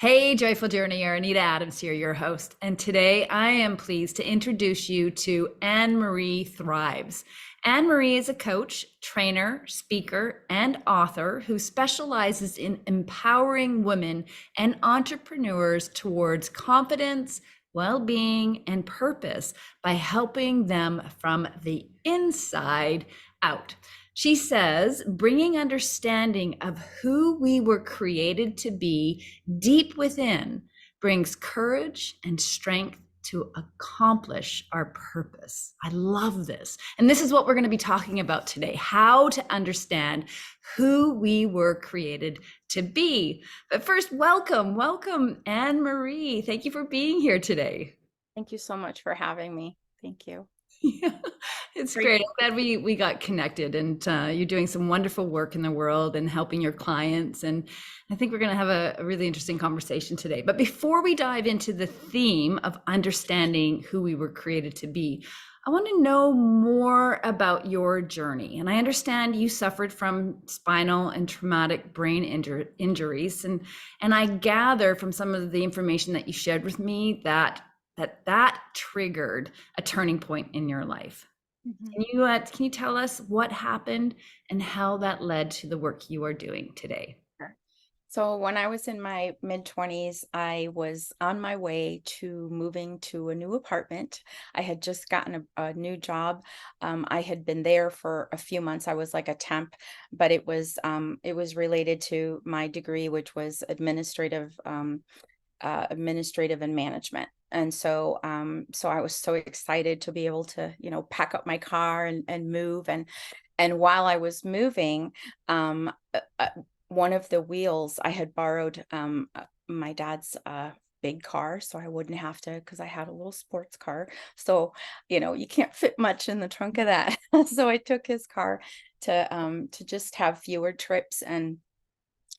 Hey, Joyful Journeyer, Anita Adams here, your host. And today I am pleased to introduce you to Anne Marie Thrives. Anne Marie is a coach, trainer, speaker, and author who specializes in empowering women and entrepreneurs towards confidence, well being, and purpose by helping them from the inside out. She says, bringing understanding of who we were created to be deep within brings courage and strength to accomplish our purpose. I love this. And this is what we're going to be talking about today, how to understand who we were created to be. But first, welcome, Anne Marie. Thank you for being here today. Thank you so much for having me. Thank you. Yeah, it's Great. great. I'm glad we got connected, and you're doing some wonderful work in the world and helping your clients. And I think we're going to have a really interesting conversation today. But before we dive into the theme of understanding who we were created to be, I want to know more about your journey. And I understand you suffered from spinal and traumatic brain injuries, and I gather from some of the information that you shared with me that triggered a turning point in your life. Mhm. Can you tell us what happened and how that led to the work you are doing today? Sure. So when I was in my mid 20s, I was on my way to moving to a new apartment. I had just gotten a new job. I had been there for a few months. I was like a temp, but it was related to my degree, which was administrative and management. And so I was so excited to be able to, pack up my car and move. And while I was moving, one of the wheels I had borrowed my dad's big car, so I wouldn't have to, because I had a little sports car. So, you can't fit much in the trunk of that. So I took his car to just have fewer trips, and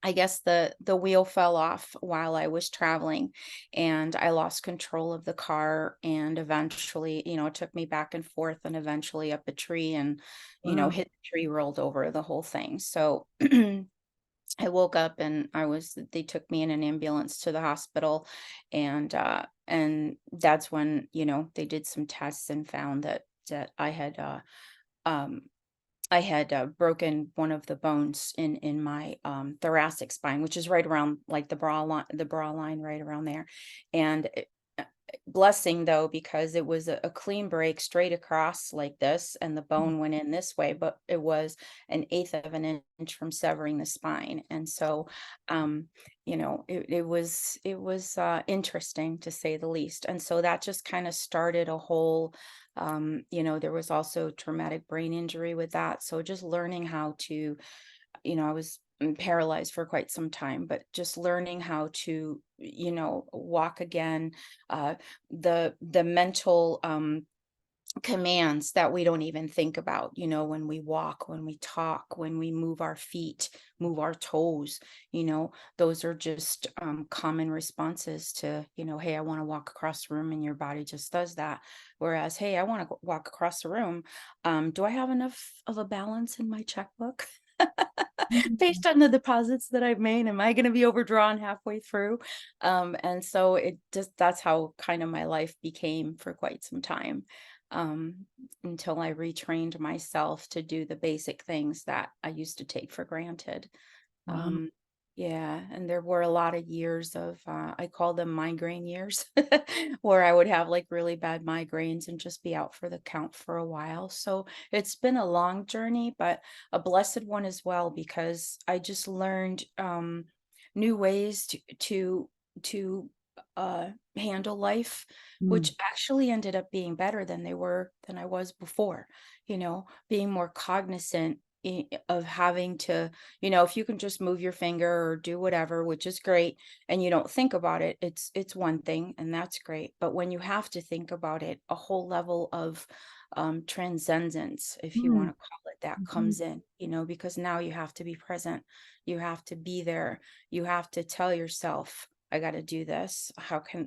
I guess the wheel fell off while I was traveling, and I lost control of the car, and eventually, it took me back and forth and eventually up a tree and, Wow. hit the tree, rolled over, the whole thing. So I woke up and they took me in an ambulance to the hospital, and that's when, they did some tests and found that um I had broken one of the bones in my thoracic spine, which is right around like the bra line right around there. And blessing though, because it was a clean break straight across like this, and the bone went in this way, but it was an eighth of an inch from severing the spine. And so, um, it was interesting to say the least. And so that just kind of started a whole there was also traumatic brain injury with that. So just learning how to, I was paralyzed for quite some time, but just learning how to, walk again, the mental commands that we don't even think about, when we walk, when we talk, when we move our feet, move our toes, those are just common responses to, hey, I want to walk across the room, and your body just does that. Whereas, hey, I want to walk across the room. Do I have enough of a balance in my checkbook? Based on the deposits that I've made, am I going to be overdrawn halfway through? And so that's how kind of my life became for quite some time, um, until I retrained myself to do the basic things that I used to take for granted. Wow. Um, yeah, and there were a lot of years of, I call them migraine years, where I would have like really bad migraines and just be out for the count for a while. So it's been a long journey, but a blessed one as well, because I just learned new ways to handle life, Mm. which actually ended up being better than I was before. Being more cognizant of having to, if you can just move your finger or do whatever, which is great, and you don't think about it, it's one thing, and that's great. But when you have to think about it, a whole level of transcendence, if you want Mm. to call it that, Mhm. comes in, because now you have to be present, you have to be there, you have to tell yourself, I got to do this.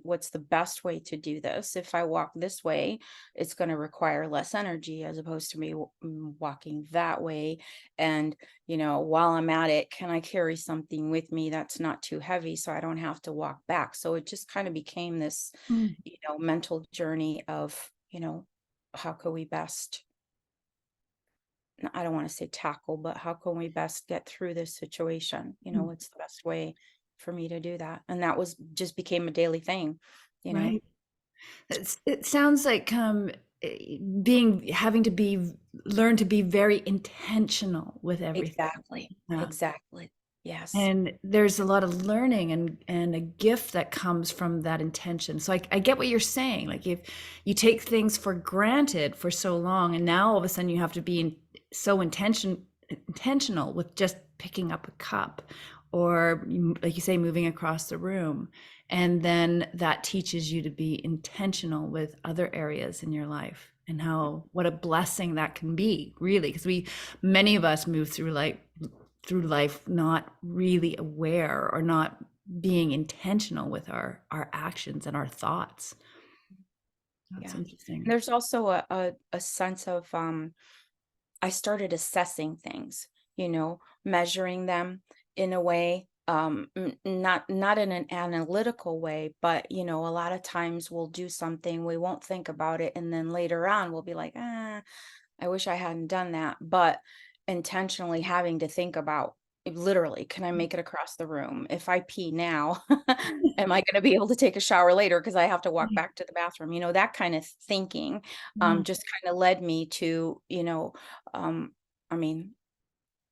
What's the best way to do this? If I walk this way, it's going to require less energy as opposed to me walking that way. And, while I'm at it, can I carry something with me that's not too heavy so I don't have to walk back? So it just kind of became this, Mm, mental journey of, how could we best, I don't want to say tackle, but how can we best get through this situation? mm, What's the best way for me to do that? And that was just became a daily thing, you know? right. It sounds like being having to be learn to be very intentional with everything. Exactly. Yeah. Exactly. Yes. And there's a lot of learning and a gift that comes from that intention. So I get what you're saying. Like if you take things for granted for so long, and now all of a sudden you have to be so intentional with just picking up a cup, or like you say, moving across the room, and then that teaches you to be intentional with other areas in your life, and how what a blessing that can be, really, because many of us move through life not really aware or not being intentional with our actions and our thoughts. That's Yeah. And interesting. there's also a sense of I started assessing things, measuring them in a way, not in an analytical way, but a lot of times we'll do something, we won't think about it, and then later on we'll be like, I wish I hadn't done that. But intentionally having to think about, literally, can I make it across the room? If I pee now, am I going to be able to take a shower later because I have to walk back to the bathroom? That kind of thinking Yeah. just kind of led me to, um, I mean,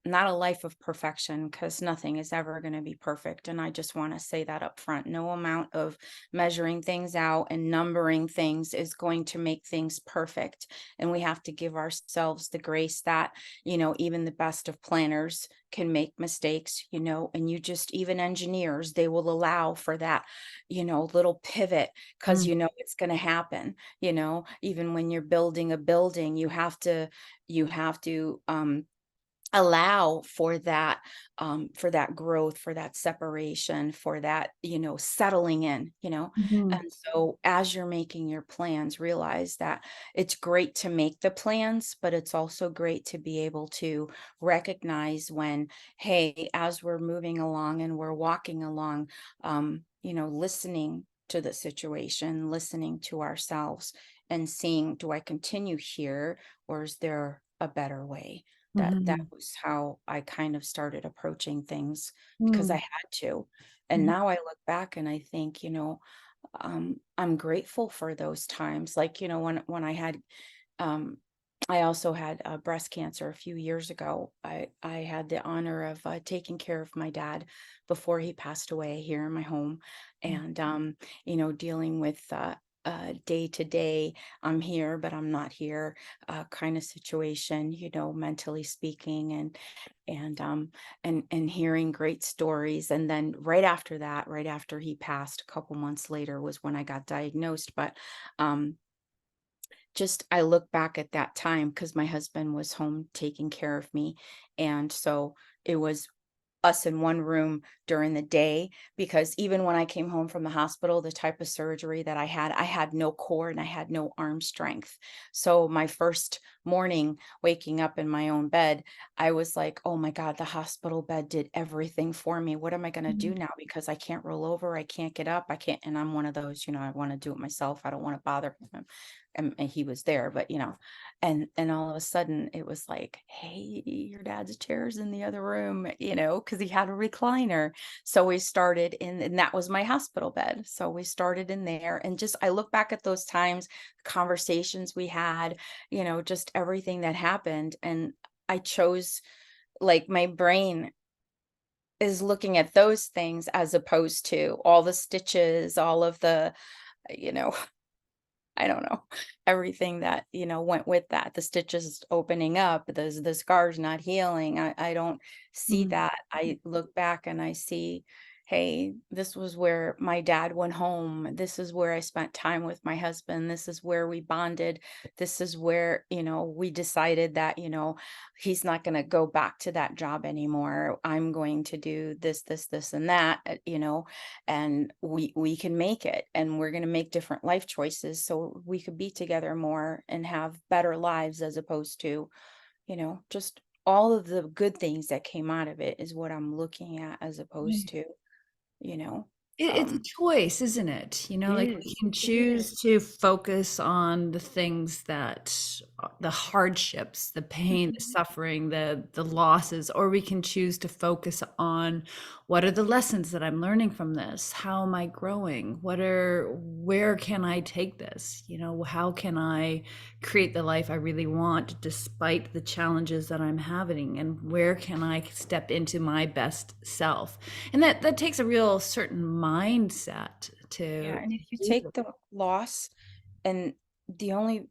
not a life of perfection, because nothing is ever going to be perfect. And I just want to say that up front. No amount of measuring things out and numbering things is going to make things perfect. And we have to give ourselves the grace that, even the best of planners can make mistakes, and even engineers, they will allow for that, little pivot, because, Mm, it's going to happen, even when you're building a building, you have to allow for that growth, for that separation, for that, settling in, mhm, and so as you're making your plans, realize that it's great to make the plans, but it's also great to be able to recognize when, hey, as we're moving along and we're walking along, listening to the situation, listening to ourselves, and seeing, do I continue here, or is there a better way? That mhm, was how I kind of started approaching things, because I mm, had to. And mhm, now I look back and I think, I'm grateful for those times. Like, when um, I also had breast cancer a few years ago. I had the honor of taking care of my dad before he passed away here in my home, mm, and dealing with day to day, I'm here but I'm not here, kind of situation, mentally speaking, and hearing great stories. And then right after that, right after he passed, a couple months later, was when I got diagnosed. But um, just I look back at that time because my husband was home taking care of me. And so it was us in one room during the day, because even when I came home from the hospital, the type of surgery that I had no core and I had no arm strength. So my first morning waking up in my own bed, I was like, oh my God, the hospital bed did everything for me. What am I going to do mhm, now? Because I can't roll over. I can't get up. I can't. And I'm one of those, I want to do it myself. I don't want to bother him. And he was there, but and all of a sudden it was like, hey, your dad's chair's in the other room, because he had a recliner. So we started in, and that was my hospital bed. So we started in there, and just I look back at those times, conversations we had, just everything that happened. And I chose, like, my brain is looking at those things as opposed to all the stitches, all of the, you know, I don't know, everything that, went with that, the stitches opening up, the scars not healing. I don't see mhm, that. I look back and I see, hey, this was where my dad went home. This is where I spent time with my husband. This is where we bonded. This is where, we decided that, he's not going to go back to that job anymore. I'm going to do this, and that, and we can make it, and we're going to make different life choices so we could be together more and have better lives, as opposed to, just all of the good things that came out of it is what I'm looking at, as opposed to, you know, It's a um, choice, isn't it? it Like we is. can It is. choose to focus on the things that the hardships, the pain, the Mhm. suffering, the losses, or we can choose to focus on what are the lessons that I'm learning from this? How am I growing? Where can I take this? How can I create the life I really want despite the challenges that I'm having? And where can I step into my best self? And that takes a real certain mindset Yeah, to and if you do take that. the loss, and the only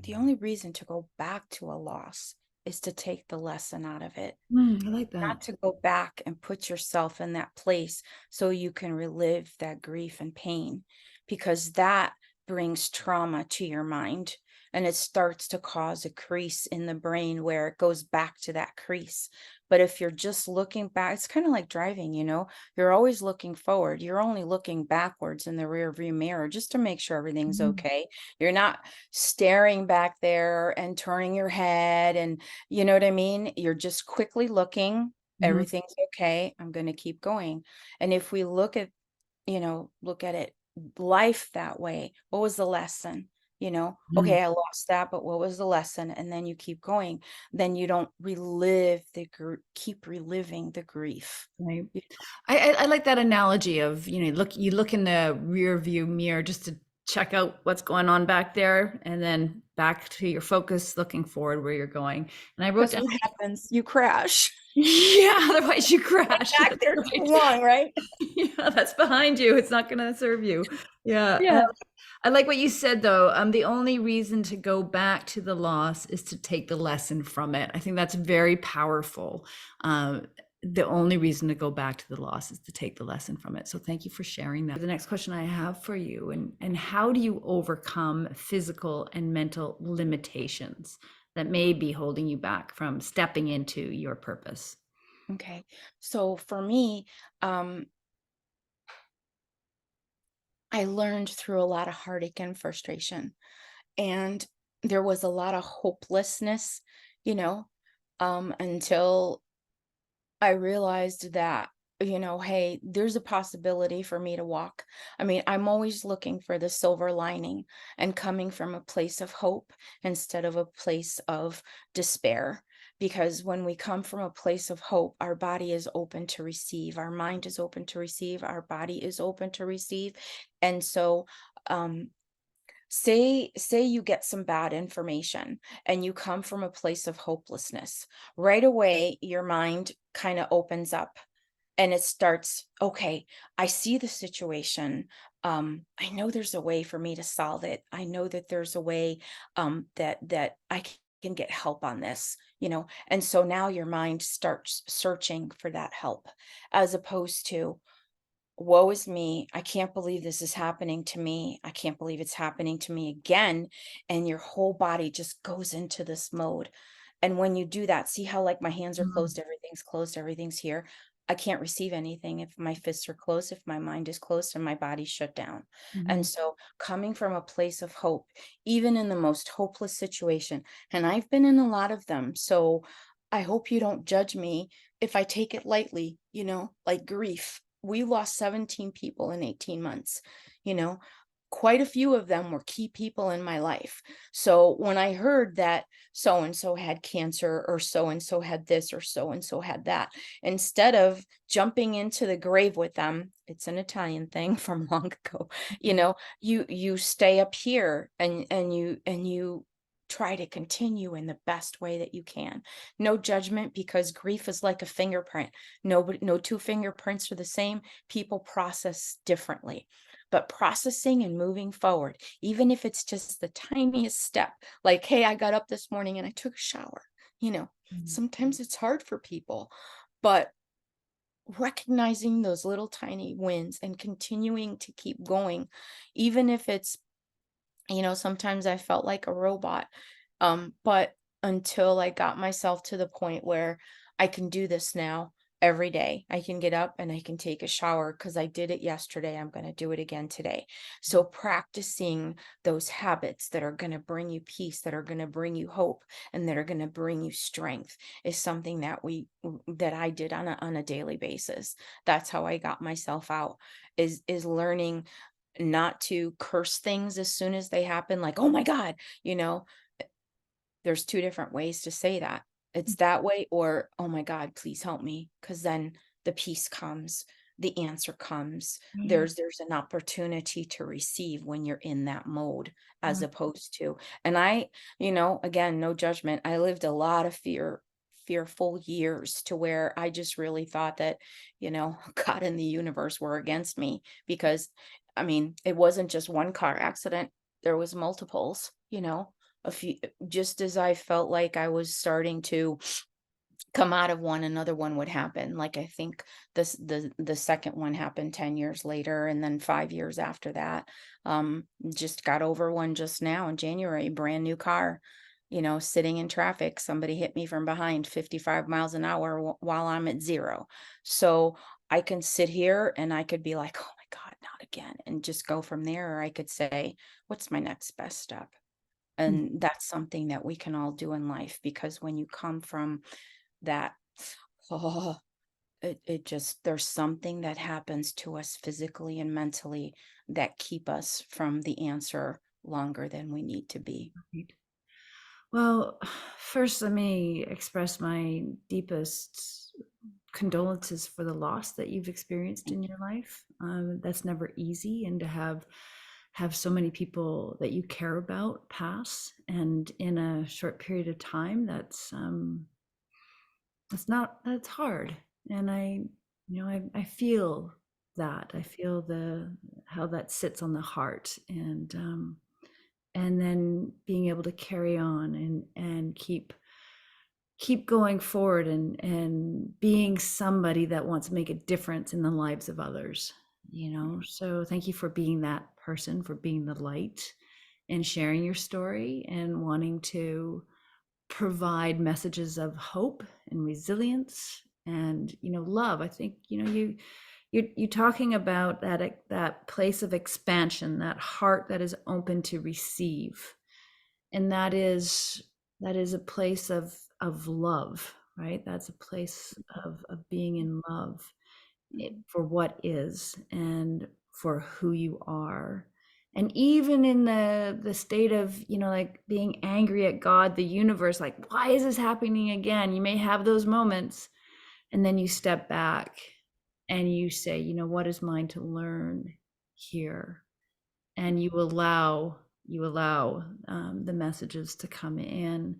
the only reason to go back to a loss is to take the lesson out of it. I like Not that. to go back and put yourself in that place so you can relive that grief and pain, because that brings trauma to your mind, and it starts to cause a crease in the brain where it goes back to that crease. But if you're just looking back, it's kind of like driving, you're always looking forward. You're only looking backwards in the rear view mirror just to make sure everything's Mhm, okay. You're not staring back there and turning your head, and you know what I mean? You're just quickly looking. mhm. Everything's okay. I'm going to keep going. And if we look at it, life that way, what was the lesson? Mhm. Okay, I lost that, but what was the lesson? And then you keep going. Then you don't keep reliving the grief. Right. You- I like that analogy of, you look in the rear view mirror just to check out what's going on back there, and then back to your focus, looking forward where you're going. And I wrote Because down, what happens? You crash. yeah, otherwise you crash. Back That's there too right. long, right? Yeah, that's behind you. It's not going to serve you. Yeah. Yeah. I like what you said though. The only reason to go back to the loss is to take the lesson from it. I think that's very powerful. The only reason to go back to the loss is to take the lesson from it. So thank you for sharing that. The next question I have for you, and how do you overcome physical and mental limitations that may be holding you back from stepping into your purpose? Okay. So for me, um, I learned through a lot of heartache and frustration. And there was a lot of hopelessness, until I realized that, hey, there's a possibility for me to walk. I mean, I'm always looking for the silver lining and coming from a place of hope instead of a place of despair. Because when we come from a place of hope, our body is open to receive, our mind is open to receive, our body is open to receive. And so, um, say you get some bad information and you come from a place of hopelessness. Right away your mind kind of opens up, and it starts, okay, I see the situation. I know there's a way for me to solve it. I know that there's a way, that can get help on this, and so now your mind starts searching for that help, as opposed to, woe is me. I can't believe this is happening to me. I can't believe it's happening to me again. And your whole body just goes into this mode. And when you do that, see how like my hands are closed, everything's here. I can't receive anything if my fists are closed, if my mind is closed and my body's shut down. And Mhm. so coming from a place of hope, even in the most hopeless situation, and I've been in a lot of them. So I hope you don't judge me if I take it lightly, like grief. We lost 17 people in 18 months, you know. Quite a few of them were key people in my life. So when I heard that so and so had cancer, or so and so had this, or so and so had that, instead of jumping into the grave with them, it's an Italian thing from long ago, you stay up here, and you try to continue in the best way that you can. No judgment, because grief is like a fingerprint. No two fingerprints are the same. People process differently. But processing and moving forward, even if it's just the tiniest step, like, hey, I got up this morning and I took a shower. Mhm. Sometimes it's hard for people, but recognizing those little tiny wins and continuing to keep going, even if it's, sometimes I felt like a robot. But until I got myself to the point where I can do this now every day, I can get up and I can take a shower because I did it yesterday. I'm going to do it again today. So, practicing those habits that are going to bring you peace, that are going to bring you hope, and that are going to bring you strength is something that I did on a daily basis. That's how I got myself out, is learning not to curse things as soon as they happen, like, "Oh my god," you know? There's 2 different ways to say that. It's that way or, "Oh my god, please help me," because then the peace comes, the answer comes. Right, There's an opportunity to receive when you're in that mode as right. opposed to and again, no judgment. I lived a lot of fearful years to where I just really thought that, God and the universe were against me because, I mean, it wasn't just one car accident, there was multiples, a few just as I felt like I was starting to come out of one, another one would happen. Like I think the second one happened 10 years later and then 5 years after that. Just got over one just now in January, brand new car, sitting in traffic. Somebody hit me from behind 55 miles an hour while I'm at 0. So I can sit here and I could be like, "Oh my God, not again," and just go from there. Or I could say, "What's my next best step?" Mm, And that's something that we can all do in life because when you come from that, oh, it just there's something that happens to us physically and mentally that keep us from the answer longer than we need to be. right. Well, first, let me express my deepest condolences for the loss that you've experienced Thank in you. your life. That's never easy, and to have so many people that you care about pass, and in a short period of time, that's hard. And I feel that. I feel the how that sits on the heart, and then being able to carry on and keep going forward and being somebody that wants to make a difference in the lives of others. So thank you for being that person, for being the light and sharing your story and wanting to provide messages of hope and resilience and love. I think you're talking about that place of expansion, that heart that is open to receive, and that is a place of love, right? That's a place of being in love, Mhm. for what is and for who you are. And even in the state of like being angry at God, the universe, like, why is this happening again? You may have those moments, and then you step back and you say, what is mine to learn here? And you allow the messages to come in.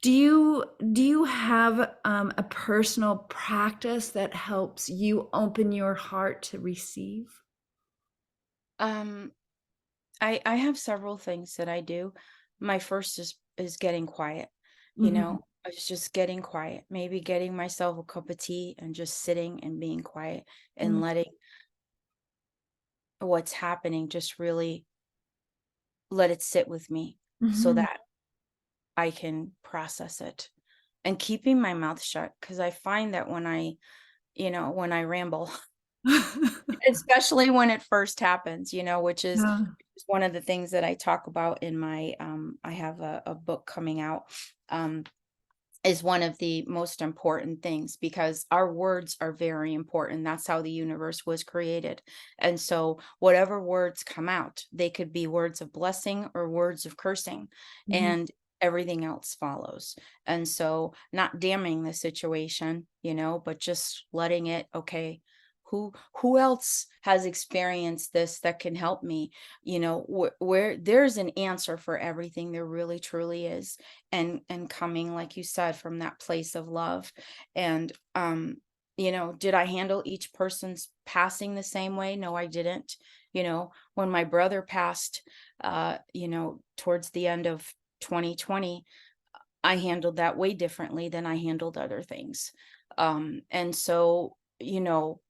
Do you have a personal practice that helps you open your heart to receive? Um, I have several things that I do. My first is getting quiet. Hmm. It's just getting quiet. Maybe getting myself a cup of tea and just sitting and being quiet and letting what's happening just really let it sit with me so Hmm. that I can process it. And keeping my mouth shut because I find that when I ramble, especially when it first happens, Yeah. which is one of the things that I talk about in my I have a book coming out. Um is one of the most important things because our words are very important. That's how the universe was created. And so, whatever words come out, they could be words of blessing or words of cursing, Mhm. and everything else follows. And so, not damning the situation, but just letting it, okay. Who else has experienced this that can help me? Where there's an answer for everything, there really truly is, and coming like you said from that place of love. And did I handle each person's passing the same way? No, I didn't. When my brother passed towards the end of 2020, I handled that way differently than I handled other things. And so you know,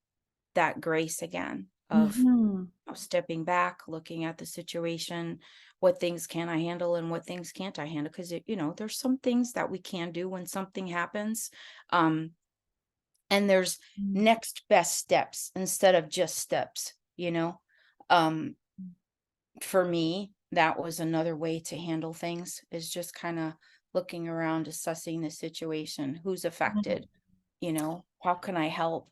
that grace again of Mhm. stepping back, looking at the situation, what things can I handle and what things can't I handle? Because there's some things that we can do when something happens. Um, and there's Mm. next best steps instead of just steps, you know. Um, for me, that was another way to handle things is just kind of looking around, assessing the situation, who's affected, how can I help,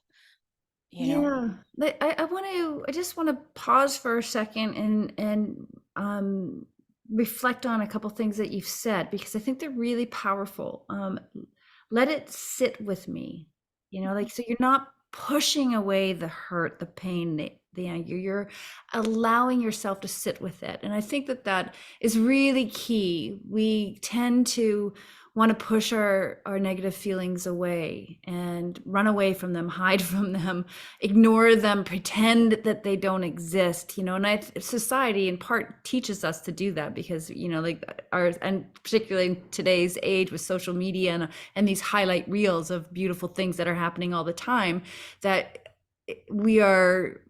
you know. Yeah, I just want to pause for a second and reflect on a couple things that you've said because I think they're really powerful. Let it sit with me, like so you're not pushing away the hurt, the pain, the anger. You're allowing yourself to sit with it, and I think that that is really key. We tend to want to push our negative feelings away and run away from them, hide from them, ignore them, pretend that they don't exist, and society in part teaches us to do that because, like and particularly in today's age with social media and these highlight reels of beautiful things that are happening all the time, that we are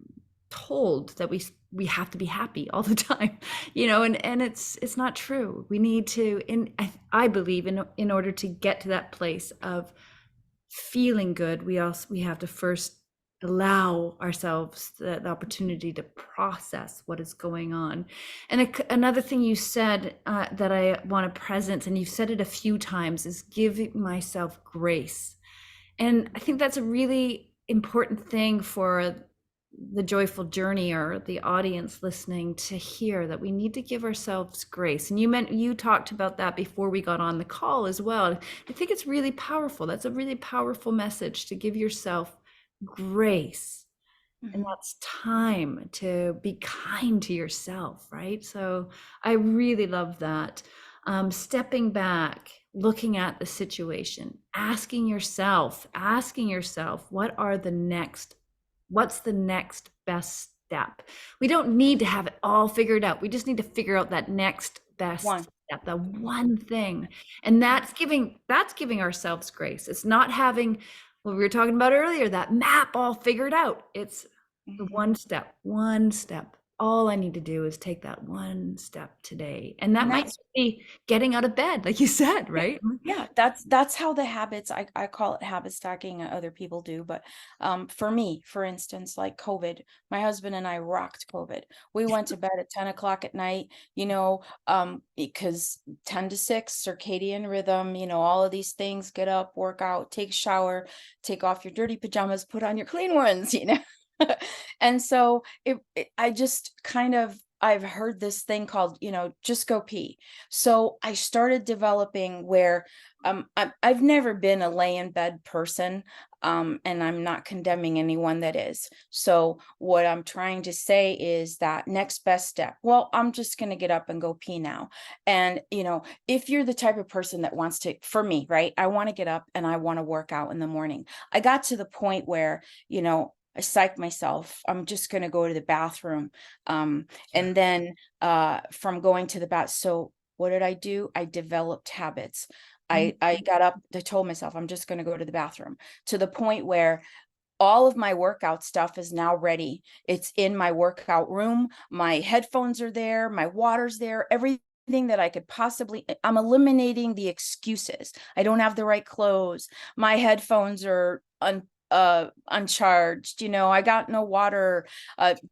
told that we have to be happy all the time, and it's not true. We need to, I believe, in order to get to that place of feeling good, we have to first allow ourselves the opportunity to process what is going on. And another thing you said that I want to present, and you've said it a few times, is giving myself grace. And I think that's a really important thing for the joyful journey or the audience listening to hear, that we need to give ourselves grace. And you talked about that before we got on the call as well. I think it's really powerful. That's a really powerful message, to give yourself grace. And Mhm. that's time to be kind to yourself, right? So I really love that. Stepping back, looking at the situation, asking yourself, what's the next best step? We don't need to have it all figured out. We just need to figure out that next best One. step, the one thing. And that's giving ourselves grace. It's not having what we were talking about earlier, that map all figured out. It's the Mhm. one step. All I need to do is take that one step today. And that And might that's be getting out of bed, like you said, Yeah, right? yeah, that's how the habits, I call it habit stacking, other people do, but for me, for instance, like COVID, my husband and I rocked COVID. We went to bed at 10 o'clock at night, because 10 to 6 circadian rhythm, all of these things, get up, work out, take a shower, take off your dirty pajamas, put on your clean ones. And so I just kind of, I've heard this thing called, just go pee. So I started developing where I've never been a lay in bed person, and I'm not condemning anyone that is. So what I'm trying to say is that next best step. Well, I'm just going to get up and go pee now. And if you're the type of person that wants to, for me, right? I want to get up and I want to work out in the morning. I got to the point where I psych myself. I'm just going to go to the bathroom. And then from going to the bath. So what did I do? I developed habits. I got up, I told myself, I'm just going to go to the bathroom, to the point where all of my workout stuff is now ready. It's in my workout room. My headphones are there. My water's there. Everything that I could possibly, I'm eliminating the excuses. I don't have the right clothes. My headphones are uncharged. I got no water.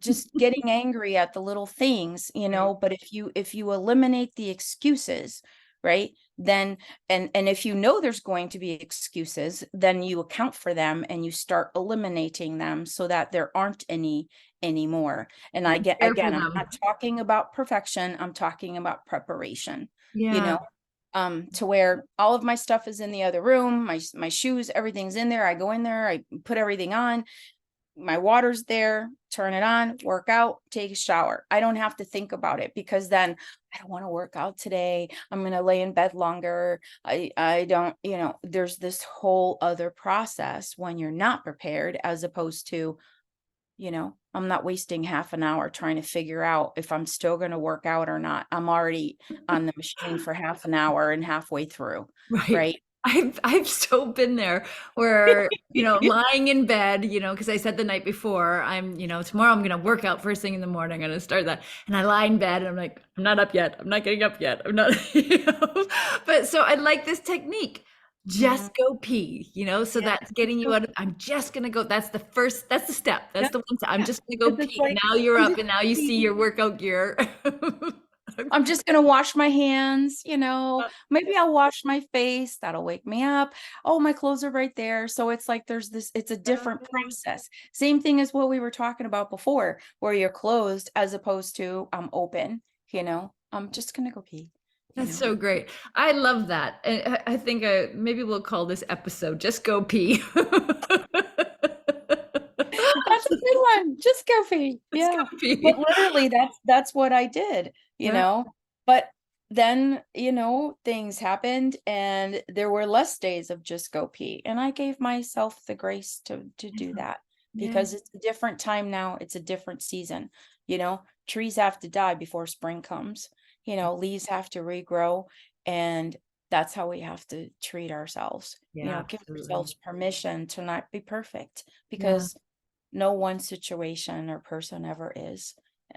Just getting angry at the little things. Right. But if you eliminate the excuses, right, then and if there's going to be excuses, then you account for them and you start eliminating them so that there aren't any anymore. And You I get, care for again, I'm them. not talking about perfection, I'm talking about preparation, you Yeah. know to where all of my stuff is in the other room, my shoes, everything's in there. I go in there, I put everything on, my water's there, turn it on, work out, take a shower. I don't have to think about it, because then I don't want to work out today. I'm going to lay in bed longer. I don't, there's this whole other process when you're not prepared, as opposed to, I'm not wasting half an hour trying to figure out if I'm still going to work out or not. I'm already on the machine for half an hour and halfway through, Right. right? I've so been there where, lying in bed, because I said the night before, tomorrow I'm gonna work out first thing in the morning. I'm gonna start that. And I lie in bed and I'm like, I'm not up yet. I'm not getting up yet. I'm not, But so I like this technique. Mhm. Just go pee, so Yeah, that's just getting you go. out of, I'm just gonna go. That's the step. That's Yep, the one step. I'm yeah, just gonna go 'cause it's pee. And like, now you're I'm up just and now you see pee. your workout gear. I'm just gonna wash my hands, maybe I'll wash my face, that'll wake me up. Oh, my clothes are right there. So it's like there's this, it's a different process. Same thing as what we were talking about before, where you're closed as opposed to I'm open, I'm just gonna go pee, you That's know. so great. I love that. And I think maybe we'll call this episode Just Go Pee. That's a good one. Just go pee. Just go Yeah. But pee. literally that's what I did, you Yeah. know. But then, things happened and there were less days of just go pee. And I gave myself the grace to do Yeah. that Yeah. because it's a different time now. It's a different season. Trees have to die before spring comes. Leaves have to regrow, and that's how we have to treat ourselves. Yeah, Give absolutely. ourselves permission to not be perfect Yeah. because no one situation or person ever is.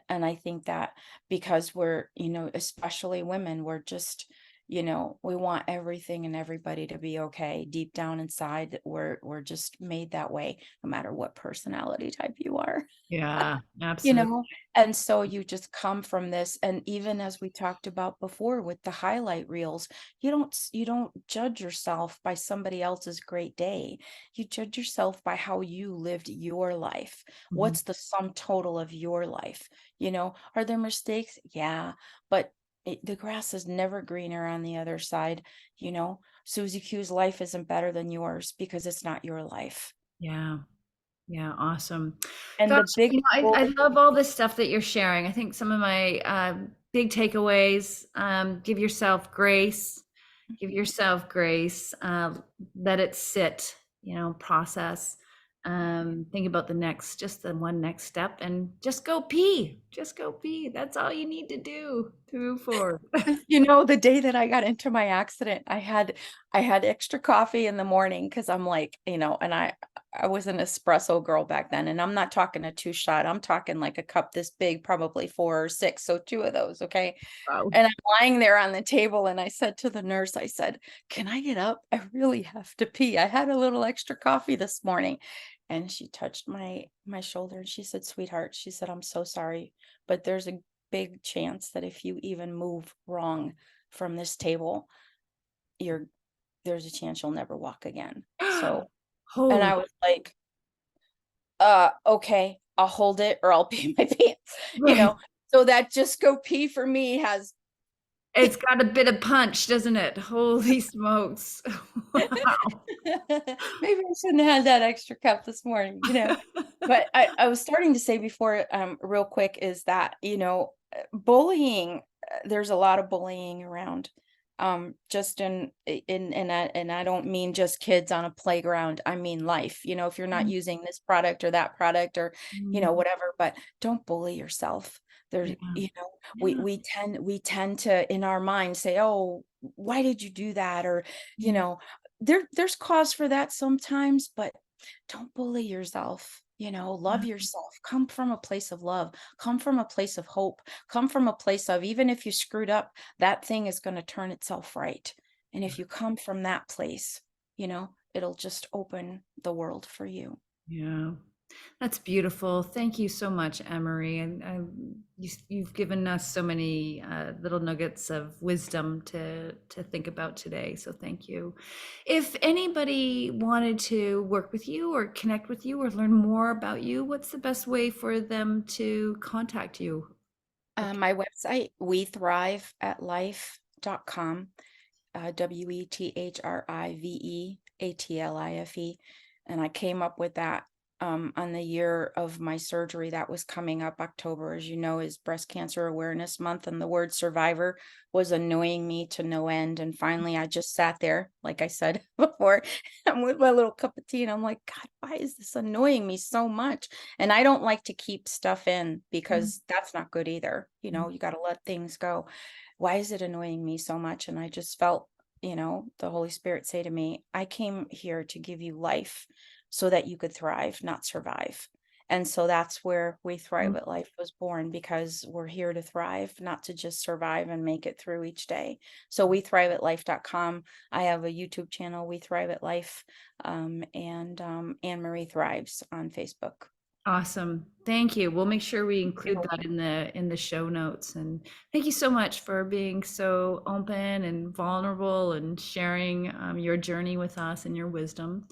And I think that because we're, especially women, we're just, we want everything and everybody to be okay. Deep down inside, we're just made that way, no matter what personality type you are. Yeah, You absolutely. know, and so you just come from this, and even as we talked about before with the highlight reels, you don't judge yourself by somebody else's great day. You judge yourself by how you lived your life. Mhm. What's the sum total of your life? Are there mistakes? Yeah, but the grass is never greener on the other side. Susie Q's life isn't better than yours because it's not your life. Yeah. Yeah, awesome. And Gosh, the big I love all this stuff that you're sharing. I think some of my big takeaways, give yourself grace, let it sit, process. Think about just the one next step and just go pee. Just go pee. That's all you need to do to move forward. The day that I got into my accident, I had extra coffee in the morning because I'm like, and I was an espresso girl back then, and I'm not talking a two shot. I'm talking like a cup this big, probably 4 or 6, so two of those, okay? Wow. And I'm lying there on the table, and I said to the nurse, I said, "Can I get up? I really have to pee. I had a little extra coffee this morning." And she touched my shoulder and she said, "Sweetheart," she said, "I'm so sorry, but there's a big chance that if you even move wrong from this table, you're there's a chance you'll never walk again." So, and Holy, I was like, okay, I'll hold it or I'll pee my pants, you right. know. So that just go pee for me has It's got a bit of punch, doesn't it? Holy smokes. Wow. maybe I shouldn't have had that extra cup this morning. But I was starting to say before, real quick, is that, bullying, there's a lot of bullying around. Just and I don't mean just kids on a playground. I mean life. If you're not Mm, using this product or that product or, mm, whatever, but don't bully yourself. There's, yeah, yeah, we tend to in our mind say, "Oh, why did you do that?" Or, you yeah, know, there's cause for that sometimes, but don't bully yourself. Love yeah, yourself. Come from a place of love. Come from a place of hope. Come from a place of, even if you screwed up, that thing is going to turn itself right. And if you come from that place, it'll just open the world for you. yeah. That's beautiful. Thank you so much, Emery. And you've given us so many little nuggets of wisdom to think about today. So thank you. If anybody wanted to work with you or connect with you or learn more about you, what's the best way for them to contact you? My website, wethriveatlife.com, WETHRIVEATLIFE. And I came up with that on the year of my surgery that was coming up. October, as you know, is Breast Cancer Awareness Month, and the word survivor was annoying me to no end. And finally, I just sat there, like I said before, I'm with my little cup of tea, and I'm like, God, why is this annoying me so much? And I don't like to keep stuff in Mm, because that's not good either. mm, You got to let things go. Why is it annoying me so much? And I just felt the Holy Spirit say to me, I came here to give you life so that you could thrive, not survive. And so that's where We Thrive Mm. at Life was born, because we're here to thrive, not to just survive and make it through each day. So wethriveatlife.com. I have a YouTube channel, We Thrive at Life, and Anne Marie Thrives on Facebook. Awesome. Thank you. We'll make sure we You're include that welcome. in the show notes. And thank you so much for being so open and vulnerable and sharing your journey with us and your wisdom.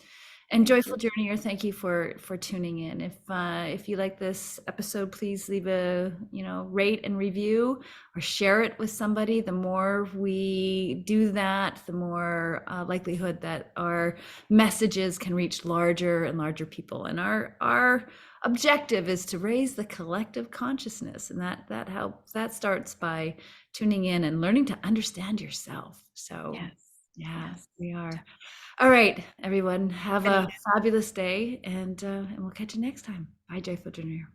And Thank joyful you. journeyer, thank you for tuning in. If you like this episode, please leave a rate and review or share it with somebody. The more we do that, the more likelihood that our messages can reach larger and larger people. And our objective is to raise the collective consciousness, and that starts by tuning in and learning to understand yourself. So Yes. yeah, Yes. we are. All right, everyone, have I a need it. fabulous day, and we'll catch you next time. Bye, Joyful Junior.